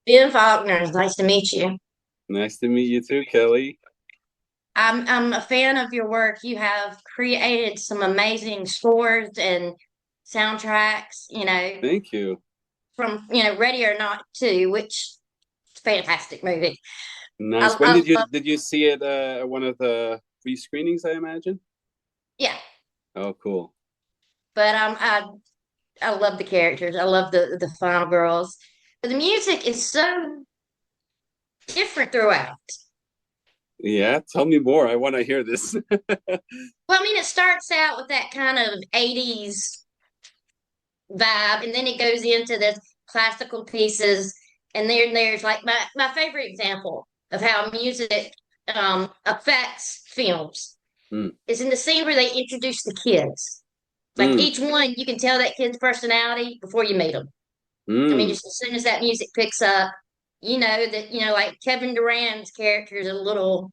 Sven Faulconer, nice to meet you. Nice to meet you too, Kelly. I'm a fan of your work. You have created some amazing scores and soundtracks, Thank you. from Ready or Not too, which is a fantastic movie. Nice. When I love, did you see it at one of the free screenings, I imagine? yeah, Oh, cool. but I love the characters. I love the final girls. But the music is so different throughout. Yeah, tell me more. I want to hear this. Well, I mean, it starts out with that kind of 80s vibe, and then it goes into this classical pieces. And there's like my favorite example of how music affects films Mm, is in the scene where they introduce the kids. Like mm, each one, you can tell that kid's personality before you meet them. I mean, mm. just as soon as that music picks up, you know that like Kevin Durant's character is a little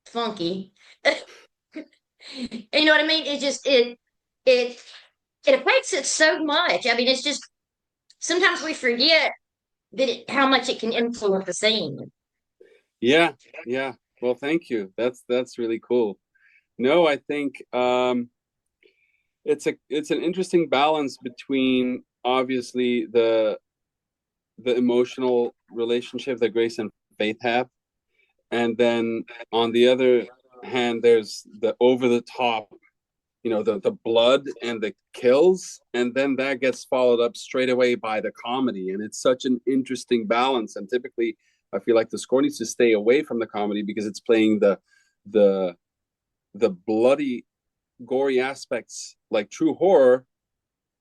funky. You know what I mean? It it affects it so much. I mean, it's just sometimes we forget how much it can influence the scene. Yeah, yeah. Well, thank you. That's really cool. No, I think it's an interesting balance between obviously the emotional relationship that Grace and Faith have, and then on the other hand there's the over the top, the blood and the kills, and then that gets followed up straight away by the comedy, and it's such an interesting balance. And typically I feel like the score needs to stay away from the comedy because it's playing the the bloody gory aspects like true horror,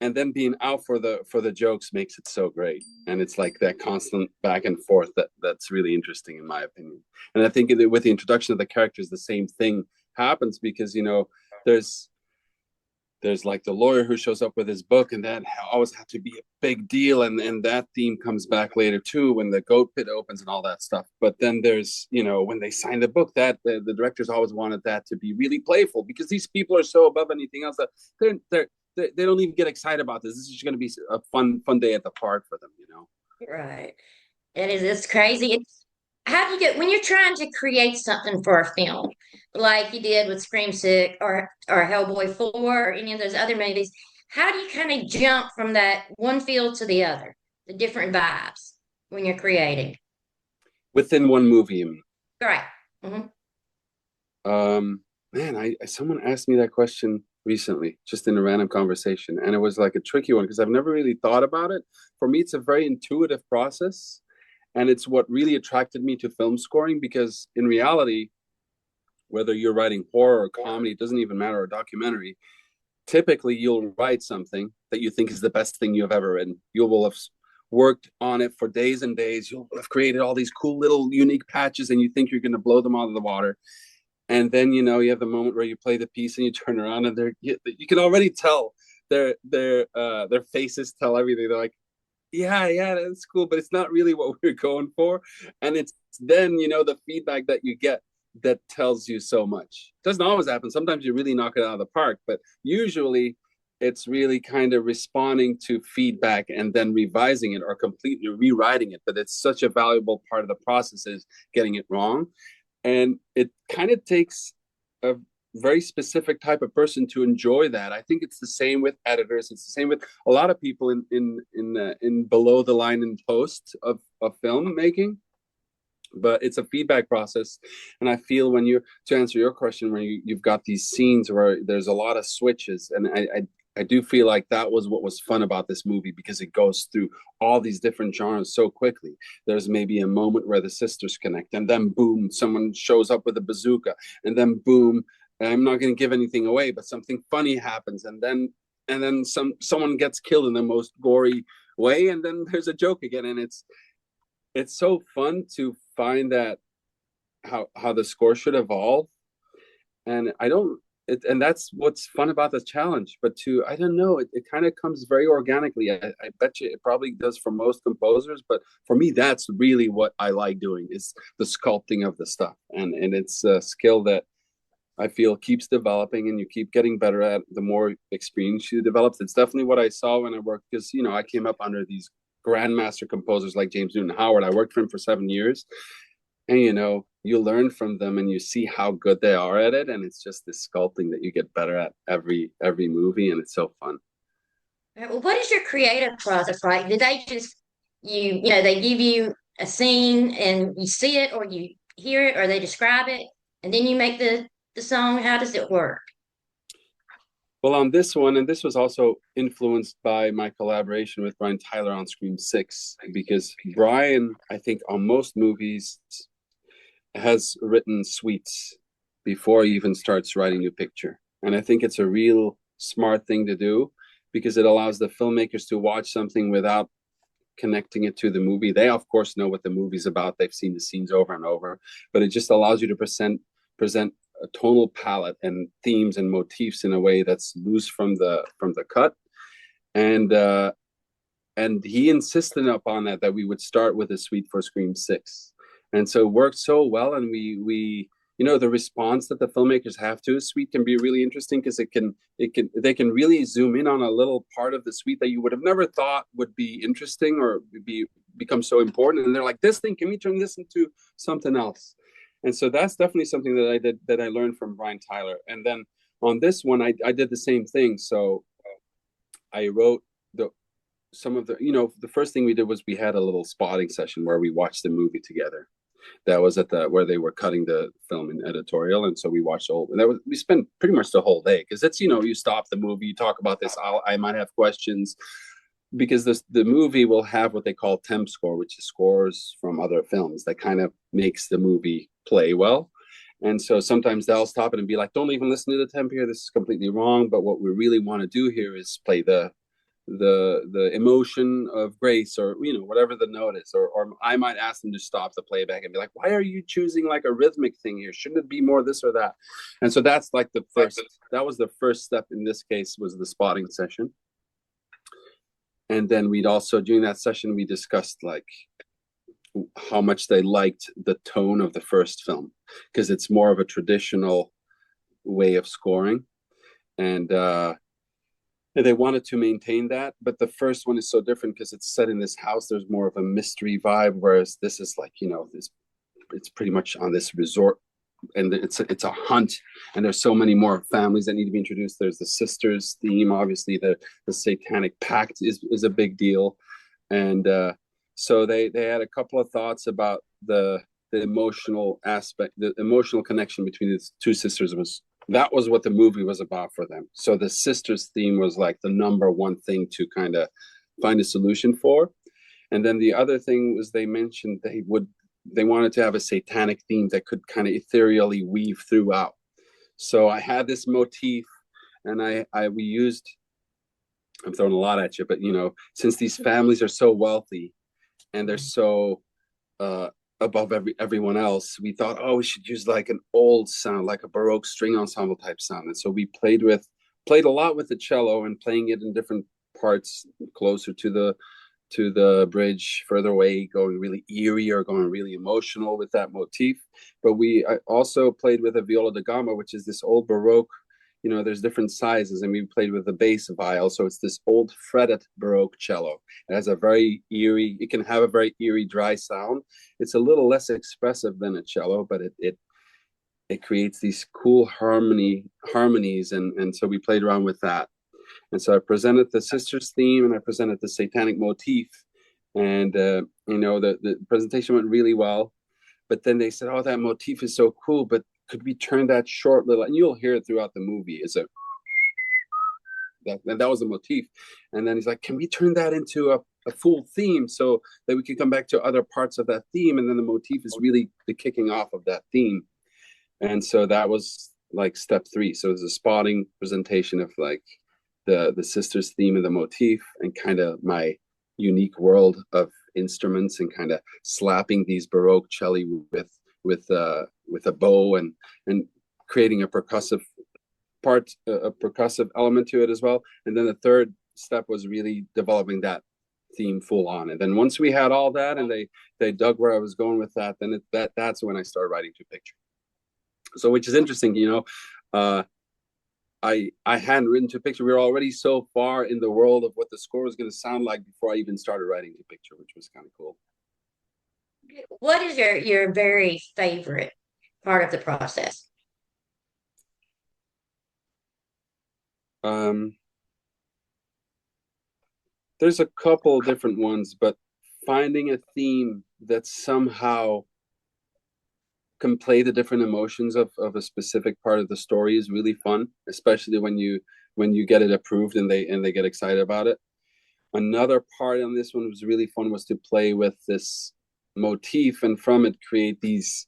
and then being out for the jokes makes it so great. And it's like that constant back and forth that's really interesting in my opinion. And I think with the introduction of the characters the same thing happens, because there's there's like the lawyer who shows up with his book, and that always had to be a big deal, and that theme comes back later too when the goat pit opens and all that stuff. But then there's, when they sign the book, that the directors always wanted that to be really playful, because these people are so above anything else that they're they don't even get excited about this. This is going to be a fun day at the park for them. Right. It's crazy. How do you get when you're trying to create something for a film, like you did with Scream Sick or Hellboy 4 or any of those other movies? How do you kind of jump from that one field to the other, the different vibes when you're creating? Within one movie, you mean? Right. Hmm. Man, I someone asked me that question recently, just in a random conversation, and it was like a tricky one because I've never really thought about it. For me, it's a very intuitive process, and it's what really attracted me to film scoring, because in reality, whether you're writing horror or comedy, it doesn't even matter, or a documentary, typically you'll write something that you think is the best thing you have ever written. You will have worked on it for days and days. You'll have created all these cool little unique patches, and you think you're going to blow them out of the water. And then you have the moment where you play the piece and you turn around, and you can already tell their faces tell everything. They're like, yeah, that's cool, but it's not really what we're going for. And it's then the feedback that you get that tells you so much. It doesn't always happen. Sometimes you really knock it out of the park, but usually it's really kind of responding to feedback and then revising it or completely rewriting it. But it's such a valuable part of the process is getting it wrong. And it kind of takes a very specific type of person to enjoy that. I think it's the same with editors. It's the same with a lot of people in below the line in post of filmmaking. But it's a feedback process, and I feel when you to answer your question, where you've got these scenes where there's a lot of switches, and I do feel like that was what was fun about this movie, because it goes through all these different genres so quickly. There's maybe a moment where the sisters connect, and then boom, someone shows up with a bazooka, and then boom, I'm not going to give anything away, but something funny happens, and then someone gets killed in the most gory way, and then there's a joke again, and it's so fun to find that how the score should evolve. And I don't and that's what's fun about the challenge. But I don't know, it kind of comes very organically. I bet you it probably does for most composers, but for me that's really what I like doing, is the sculpting of the stuff. And it's a skill that I feel keeps developing, and you keep getting better at the more experience you develop. It's definitely what I saw when I worked, because I came up under these grandmaster composers like James Newton Howard. I worked for him for 7 years, and you learn from them and you see how good they are at it, and it's just this sculpting that you get better at every movie, and it's so fun. Right, well, what is your creative process like? Did they just they give you a scene and you see it or you hear it or they describe it and then you make the song? How does it work? Well, on this one, and this was also influenced by my collaboration with Brian Tyler on Scream 6, because Brian, I think, on most movies has written suites before he even starts writing new picture. And I think it's a real smart thing to do because it allows the filmmakers to watch something without connecting it to the movie. They, of course, know what the movie's about. They've seen the scenes over and over, but it just allows you to present a tonal palette and themes and motifs in a way that's loose from the cut. And he insisted upon that we would start with a suite for Scream 6. And so it worked so well, and we the response that the filmmakers have to a suite can be really interesting because they can really zoom in on a little part of the suite that you would have never thought would be interesting or become so important, and they're like, this thing, can we turn this into something else? And so that's definitely something that I learned from Brian Tyler. And then on this one, I did the same thing. So I wrote some of the first thing we did was we had a little spotting session where we watched the movie together. That was where they were cutting the film in editorial, and so we watched we spent pretty much the whole day, because it's you stop the movie, you talk about this. I might have questions, because the movie will have what they call temp score, which is scores from other films that kind of makes the movie play well. And so sometimes they'll stop it and be like, don't even listen to the temp here, this is completely wrong, but what we really want to do here is play the emotion of grace, or whatever the note is, or I might ask them to stop the playback and be like, why are you choosing like a rhythmic thing here, shouldn't it be more this or that? And so that's like that was the first step in this case, was the spotting session. And then we'd also, during that session, we discussed like how much they liked the tone of the first film, because it's more of a traditional way of scoring, and they wanted to maintain that, but the first one is so different because it's set in this house. There's more of a mystery vibe, whereas this is like, it's pretty much on this resort, and it's a hunt, and there's so many more families that need to be introduced. There's the sisters theme, obviously the satanic pact is a big deal, and so they had a couple of thoughts about the emotional aspect, the emotional connection between the two sisters that was what the movie was about for them. So the sisters theme was like the number one thing to kind of find a solution for. And then the other thing was, they mentioned they wanted to have a satanic theme that could kind of ethereally weave throughout. So I had this motif, and we used, I'm throwing a lot at you, but since these families are so wealthy and they're so above everyone else, we thought, we should use like an old sound, like a Baroque string ensemble type sound. And so we played a lot with the cello, and playing it in different parts closer to the bridge, further away, going really eerie or going really emotional with that motif. But I also played with a viola da gamba, which is this old Baroque, there's different sizes, and we played with the bass viol. So it's this old fretted Baroque cello. It has it can have a very eerie, dry sound. It's a little less expressive than a cello, but it creates these cool harmonies. And so we played around with that. And so I presented the sisters theme, and I presented the satanic motif, and the presentation went really well. But then they said, that motif is so cool, but could we turn that short little, and you'll hear it throughout the movie, that was the motif. And then he's like, can we turn that into a full theme so that we can come back to other parts of that theme, and then the motif is really the kicking off of that theme. And so that was like step 3. So it was a spotting presentation of like the sisters theme and the motif, and kind of my unique world of instruments, and kind of slapping these Baroque celli with a bow, and creating a percussive element to it as well. And then the third step was really developing that theme full on. And then once we had all that, and they dug where I was going with that, then that's when I started writing to picture. So, which is interesting, I hadn't written to picture. We were already so far in the world of what the score was going to sound like before I even started writing to picture, which was kind of cool. What is your very favorite part of the process? Um, there's a couple different ones, but finding a theme that somehow can play the different emotions of a specific part of the story is really fun, especially when you get it approved and they get excited about it. Another part on this one was really fun was to play with this motif and from it create these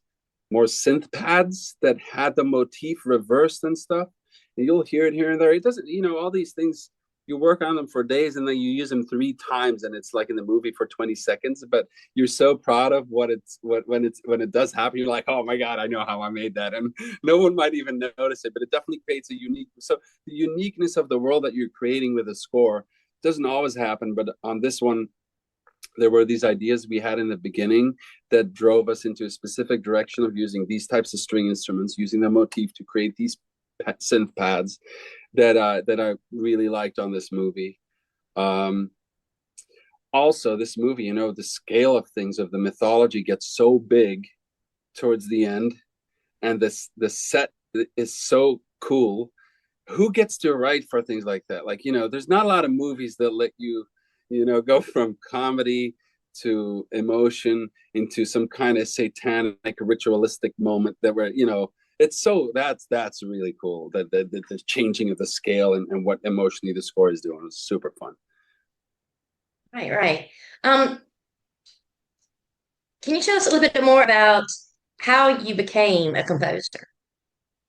more synth pads that had the motif reversed and stuff. And you'll hear it here and there. It doesn't, all these things you work on them for days and then you use them 3 times and it's like in the movie for 20 seconds, but you're so proud of when it does happen, you're like, oh my God, I know how I made that. And no one might even notice it, but it definitely creates so the uniqueness of the world that you're creating with a score doesn't always happen, but on this one, there were these ideas we had in the beginning that drove us into a specific direction of using these types of string instruments, using the motif to create these synth pads that I really liked on this movie. Also, this movie, the scale of things of the mythology gets so big towards the end, and the set is so cool. Who gets to write for things like that? Like, there's not a lot of movies that let you, go from comedy to emotion into some kind of satanic ritualistic moment that where, it's so that's really cool. That the changing of the scale and what emotionally the score is doing was super fun. Right, right. Um, can you tell us a little bit more about how you became a composer?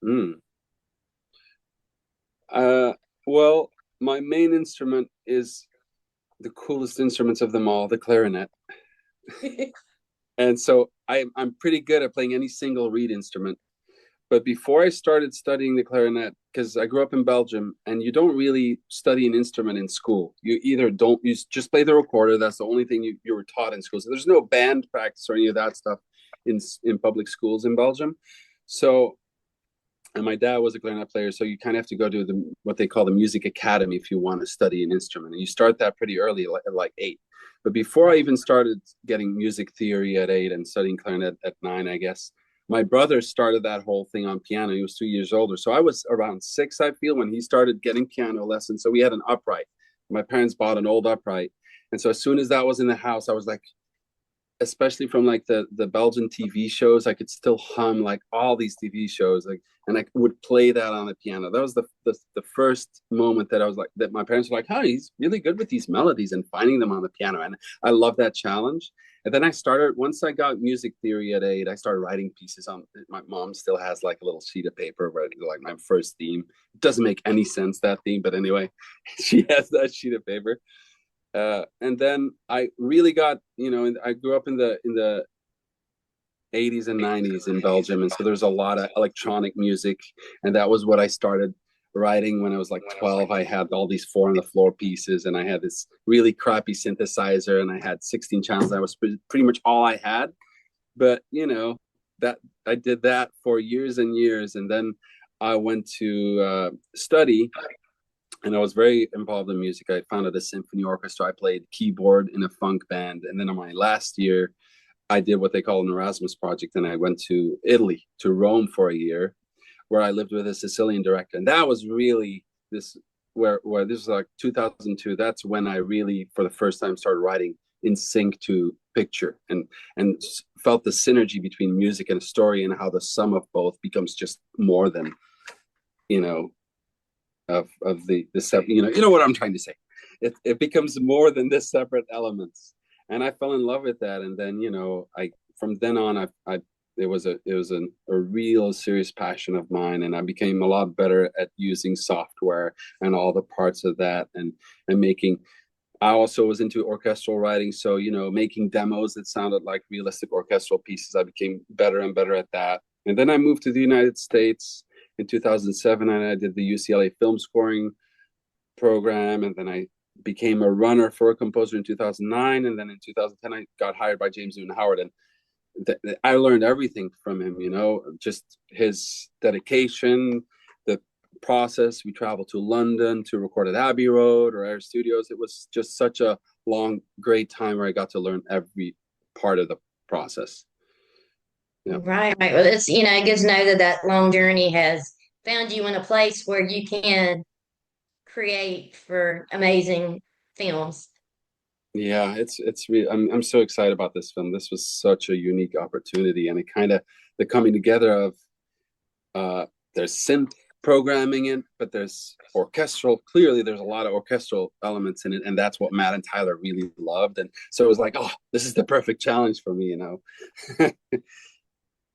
Mm. Uh, well, my main instrument is the coolest instruments of them all, the clarinet. And so I'm pretty good at playing any single reed instrument. But before I started studying the clarinet, because I grew up in Belgium, and you don't really study an instrument in school. You either don't, you just play the recorder. That's the only thing you were taught in school. So there's no band practice or any of that stuff in public schools in Belgium. So, and my dad was a clarinet player, so you kind of have to go to what they call the music academy if you want to study an instrument, and you start that pretty early, like 8. But before I even started getting music theory at 8 and studying clarinet at 9, I guess my brother started that whole thing on piano. He was 2 years older, so I was around 6, I feel, when he started getting piano lessons. So we had an upright. My parents bought an old upright, and so as soon as that was in the house, I was like, especially from like the Belgian TV shows, I could still hum like all these TV shows, like, and I would play that on the piano. That was the first moment that I was like, that my parents were like, "Oh, he's really good with these melodies and finding them on the piano," and I love that challenge. And then I started, once I got music theory at 8, I started writing pieces on. My mom still has like a little sheet of paper where like my first theme. It doesn't make any sense, that theme, but anyway, she has that sheet of paper. And then I really got, I grew up in the 80s and 90s in Belgium, and so there's a lot of electronic music, and that was what I started writing when I was like 12. I had all these 4 on the floor pieces, and I had this really crappy synthesizer, and I had 16 channels. That was pretty much all I had. But that I did that for years and years, and then I went to study, and I was very involved in music. I founded a symphony orchestra. I played keyboard in a funk band. And then on my last year, I did what they call an Erasmus project. And I went to Italy, to Rome for a year, where I lived with a Sicilian director. And that was really where this was like 2002. That's when I really, for the first time, started writing in sync to picture and felt the synergy between music and a story and how the sum of both becomes just more than, you know, of the separate, what I'm trying to say. It becomes more than the separate elements, and I fell in love with that. And then I from then on I it was a real serious passion of mine, and I became a lot better at using software and all the parts of that, and making. I also was into orchestral writing, so making demos that sounded like realistic orchestral pieces. I became better and better at that, and then I moved to the United States in 2007, and I did the UCLA film scoring program, and then I became a runner for a composer in 2009, and then in 2010 I got hired by James Newton Howard, and I learned everything from him. Just his dedication, the process. We traveled to London to record at Abbey Road or Air Studios. It was just such a long, great time where I got to learn every part of the process. Yeah. Right, right. Well, it's, good to know that that long journey has found you in a place where you can create for amazing films. Yeah, it's really I'm so excited about this film. This was such a unique opportunity, and it kind of the coming together of there's synth programming in, but there's orchestral. Clearly, there's a lot of orchestral elements in it, and that's what Matt and Tyler really loved. And so it was like, oh, this is the perfect challenge for me, you know.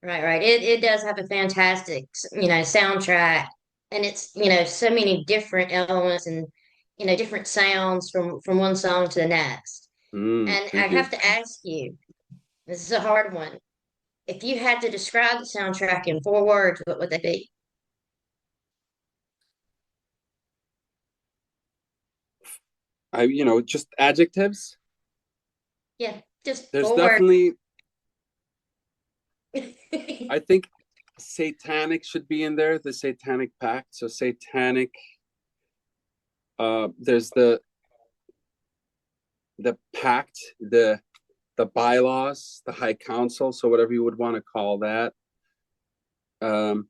Right, right. It does have a fantastic, soundtrack, and it's, so many different elements and, different sounds from one song to the next. And I Thank you. have to ask you, this is a hard one. If you had to describe the soundtrack in 4 words, what would they be? Just adjectives. Yeah, just There's 4 words. definitely, I think, satanic should be in there. The Satanic Pact. So satanic. There's the pact, the bylaws, the High Council. So whatever you would want to call that. Um,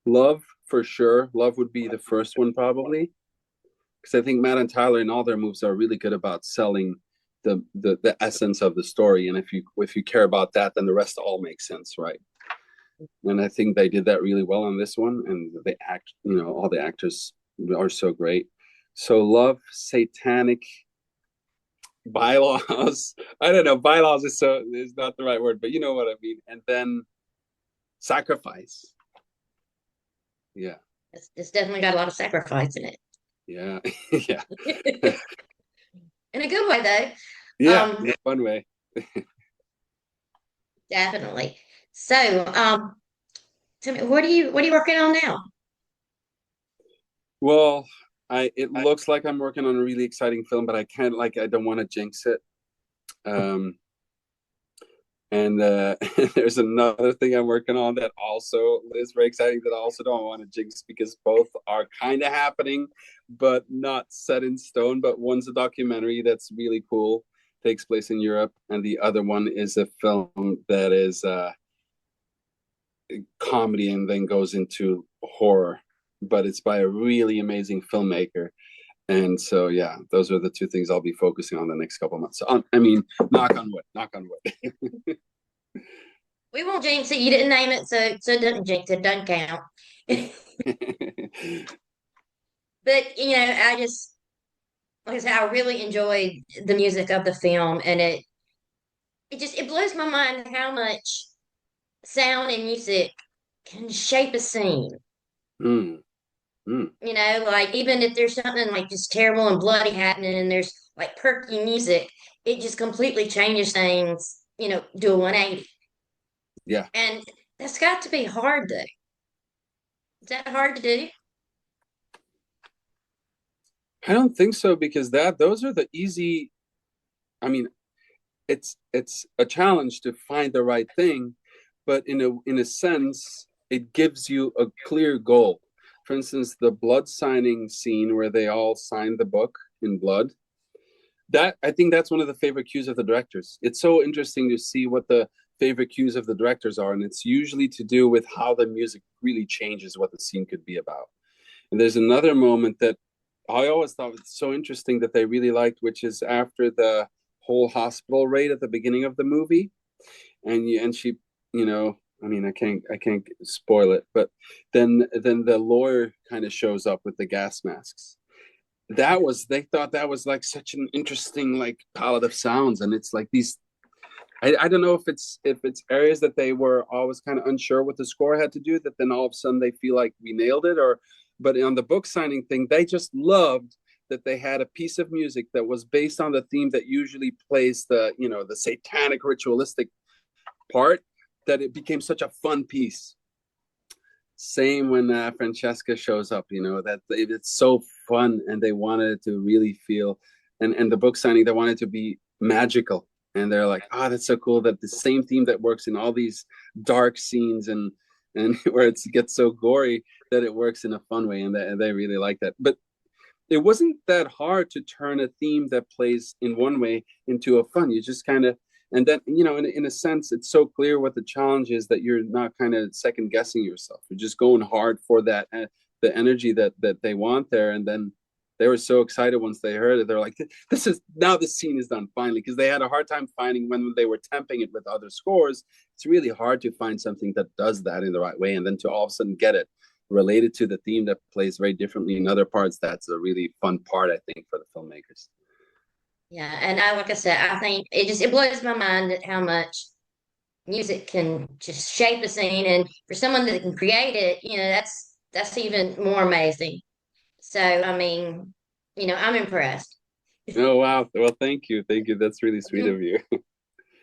Love for sure. Love would be the first one probably, because I think Matt and Tyler in all their moves are really good about selling the essence of the story. And if you care about that, then the rest all makes sense, right? And I think they did that really well on this one. And all the actors are so great. So love, satanic, bylaws. I don't know, bylaws is not the right word, but you know what I mean. And then sacrifice. Yeah. It's definitely got a lot of sacrifice in it. Yeah. Yeah. In a good way, though. Yeah. In a fun way. Definitely. So, tell me, what are you working on now? Well, it looks like I'm working on a really exciting film, but I don't want to jinx it. Um, and there's another thing I'm working on that also is very exciting that I also don't want to jinx because both are kind of happening, but not set in stone. But one's a documentary that's really cool, takes place in Europe, and the other one is a film that is comedy and then goes into horror, but it's by a really amazing filmmaker. And so, yeah, those are the two things I'll be focusing on the next couple of months. So, I mean, knock on wood, knock on wood. We won't jinx it. You didn't name it, so it doesn't jinx it. Doesn't count. But I just like I said, I really enjoyed the music of the film, and it blows my mind how much sound and music can shape a scene. Mm, mm. Like even if there's something like just terrible and bloody happening, and there's like perky music, it just completely changes things. Do a 180, Yeah, and that's got to be hard though. Is that hard to do? I don't think so because those are the easy. I mean, it's a challenge to find the right thing, but in a sense, it gives you a clear goal. For instance, the blood signing scene where they all sign the book in blood. That I think that's one of the favorite cues of the directors. It's so interesting to see what the favorite cues of the directors are, and it's usually to do with how the music really changes what the scene could be about. And there's another moment that I always thought was so interesting that they really liked, which is after the whole hospital raid at the beginning of the movie, and she, I mean, I can't spoil it, but then the lawyer kind of shows up with the gas masks. They thought that was like such an interesting like palette of sounds, and it's like these. I don't know if it's areas that they were always kind of unsure what the score had to do, that then all of a sudden they feel like we nailed it, or but on the book signing thing they just loved that they had a piece of music that was based on the theme that usually plays the satanic ritualistic part, that it became such a fun piece. Same when Francesca shows up, that it's so fun, and they wanted it to really feel, and the book signing they wanted to be magical, and they're like, oh, that's so cool that the same theme that works in all these dark scenes and and where it gets so gory that it works in a fun way, and they really like that. But it wasn't that hard to turn a theme that plays in one way into a fun. You just kind of, and then, in a sense, it's so clear what the challenge is that you're not kind of second guessing yourself. You're just going hard for that, the energy that they want there. And then they were so excited once they heard it. They're like, this is now the scene is done finally, because they had a hard time finding when they were temping it with other scores. It's really hard to find something that does that in the right way. And then to all of a sudden get it related to the theme that plays very differently in other parts, that's a really fun part, I think, for the filmmakers. Yeah, and like I said, I think it blows my mind at how much music can just shape a scene, and for someone that can create it, that's even more amazing. So I mean, I'm impressed. Oh wow, well, thank you, that's really sweet of you.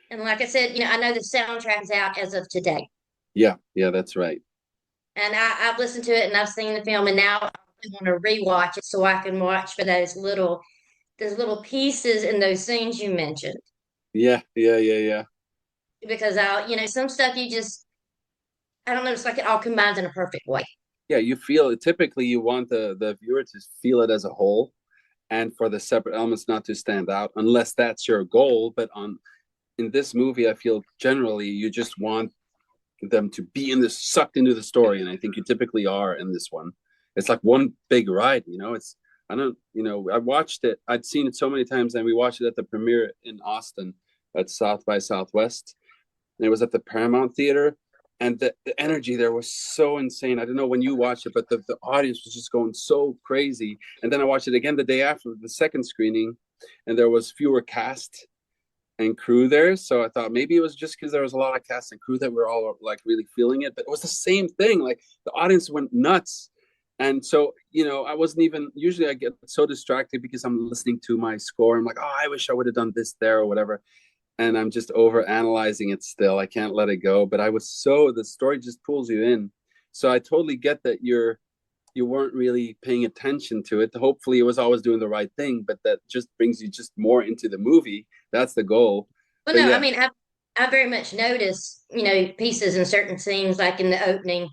And like I said, I know the soundtrack is out as of today, Yeah, that's right. and I've listened to it and I've seen the film, and now I want to rewatch it so I can watch for those little pieces in those scenes you mentioned, Yeah. because some stuff you just I don't know, it's like it all combines in a perfect way. Yeah, you feel it. Typically you want the viewer to feel it as a whole, and for the separate elements not to stand out, unless that's your goal. But on in this movie, I feel generally you just want them to be sucked into the story, and I think you typically are in this one. It's like one big ride. It's I don't I watched it. I'd seen it so many times, and we watched it at the premiere in Austin at South by Southwest, and it was at the Paramount Theater, and the energy there was so insane. I don't know when you watched it, but the audience was just going so crazy. And then I watched it again the day after the second screening, and there was fewer cast and crew there. So I thought maybe it was just because there was a lot of cast and crew that were all like really feeling it. But it was the same thing. Like the audience went nuts. And so, I wasn't even, usually I get so distracted because I'm listening to my score. I'm like, oh, I wish I would have done this there or whatever. And I'm just over analyzing it still. I can't let it go. But the story just pulls you in. So I totally get that you weren't really paying attention to it. Hopefully it was always doing the right thing, but that just brings you just more into the movie. That's the goal. Well, But no, I yeah, mean, I very much notice, pieces in certain scenes, like in the opening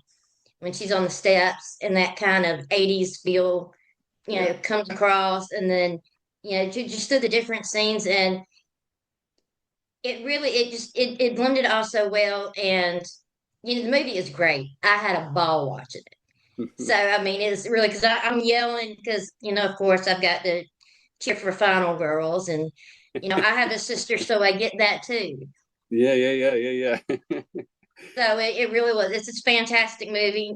when she's on the steps and that kind of 80s feel, yeah, comes across, and then, just through the different scenes, and it blended all so well, and the movie is great. I had a ball watching it. So I mean, it's really because I'm yelling because of course I've got to cheer for Final Girls, and I have a sister, so I get that too. yeah. So it really was. It's a fantastic movie.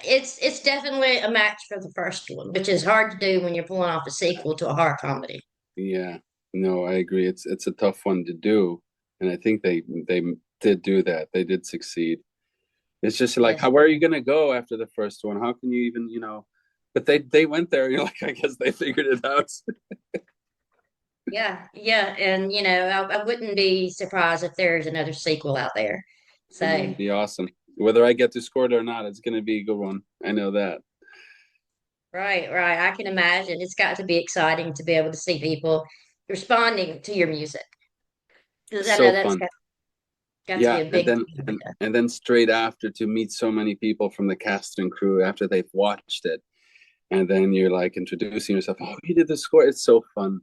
It's definitely a match for the first one, which is hard to do when you're pulling off a sequel to a horror comedy. Yeah. No, I agree. It's a tough one to do, and I think they did do that. They did succeed. It's just like, Yes. where are you gonna go after the first one? How can you even? But they went there. You're like, I guess they figured it out. Yeah, and I wouldn't be surprised if there's another sequel out there. And So it'd be awesome. Whether I get to score it or not, it's gonna be a good one. I know that. right, I can imagine it's got to be exciting to be able to see people responding to your music, because I know So that's fun. got to be Yeah, a and big then thing for and, you. and then straight after to meet so many people from the cast and crew after they've watched it, and then you're like introducing yourself. Oh, you did the score. It's so fun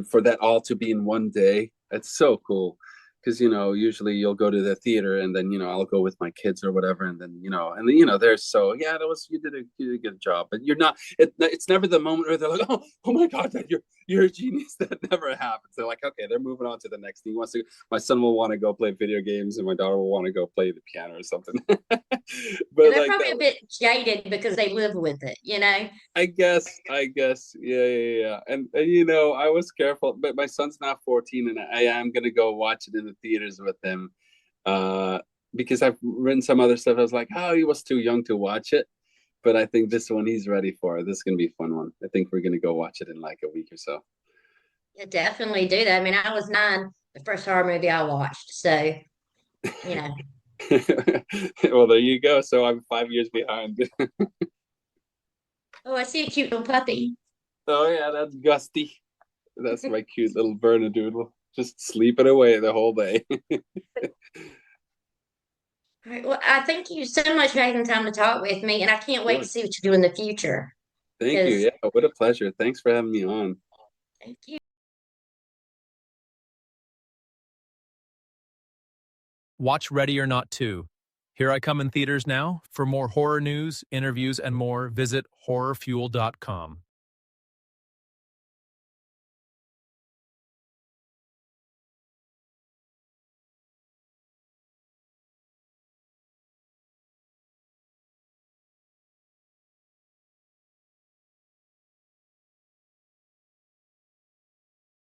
for that all to be in one day. It's so cool because usually you'll go to the theater and then I'll go with my kids or whatever, and then they're so yeah, that was you did a good job, but you're not. It's never the moment where they're like, oh my god, Dad, you're a genius. That never happens. They're like, okay, they're moving on to the next thing. He wants to. My son will want to go play video games, and my daughter will want to go play the piano or something. Yeah, But they're like probably that, a bit jaded because they live with it. I guess, yeah. And I was careful, but my son's now 14, and I am gonna go watch it in the theaters with him. Uh, because I've written some other stuff. I was like, oh, he was too young to watch it, but I think this one he's ready for. This is gonna be a fun one. I think we're gonna go watch it in like a week or so. Yeah, definitely do that. I mean, I was 9 the first horror movie I watched, so you know. Well, there you go. So I'm 5 years behind. Oh, I see a cute little puppy. Oh yeah, that's Gusty. That's my cute little Bernedoodle, just sleeping away the whole day. All right, well, I thank you so much for taking the time to talk with me, and I can't wait to Sure. see what you do in the future. Thank you. Because Yeah, what a pleasure. Thanks for having me on. thank you. Watch Ready or Not 2. Here I come in theaters now. For more horror news, interviews, and more, visit horrorfuel.com.